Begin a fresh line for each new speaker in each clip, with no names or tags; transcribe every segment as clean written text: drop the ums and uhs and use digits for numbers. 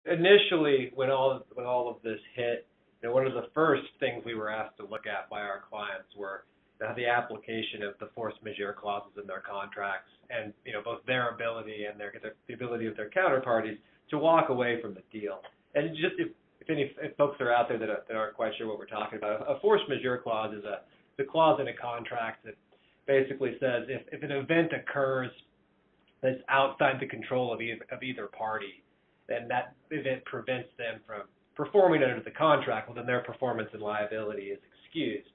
initially, when all of this hit, one of the first things we were asked to look at by our clients were the application of the force majeure clauses in their contracts, and both their ability and the ability of their counterparties to walk away from the deal. And just if folks are out there that aren't quite sure what we're talking about, a force majeure clause is the clause in a contract that basically says if an event occurs that's outside the control of either party, then that event prevents them from performing under the contract, well, then their performance and liability is excused.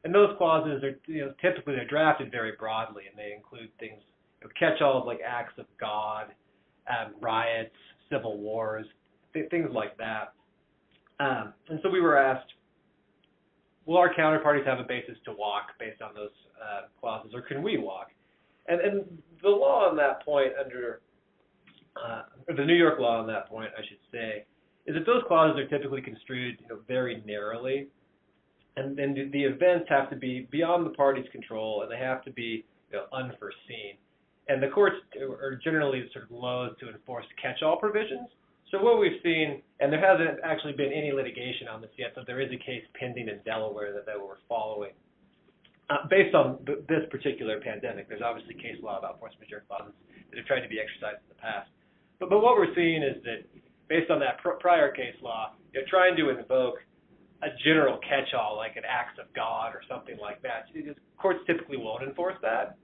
And those clauses are, typically they're drafted very broadly, and they include things, catch-alls like acts of God, riots, civil wars, things like that. And so we were asked, will our counterparties have a basis to walk based on those clauses, or can we walk? And the law on that point or the New York law on that point, I should say, is that those clauses are typically construed, very narrowly, and then the events have to be beyond the party's control, and they have to be, unforeseen. And the courts are generally sort of loath to enforce catch-all provisions. So what we've seen, and there hasn't actually been any litigation on this yet, but there is a case pending in Delaware that we're following. Based on this particular pandemic, there's obviously case law about force majeure clauses that have tried to be exercised in the past. But what we're seeing is that based on that prior case law, trying to invoke a general catch-all like an acts of God or something like that, courts typically won't enforce that.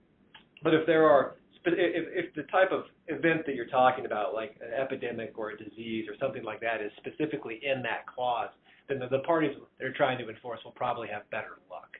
But if the type of event that you're talking about, like an epidemic or a disease or something like that, is specifically in that clause, then the parties that are trying to enforce will probably have better luck.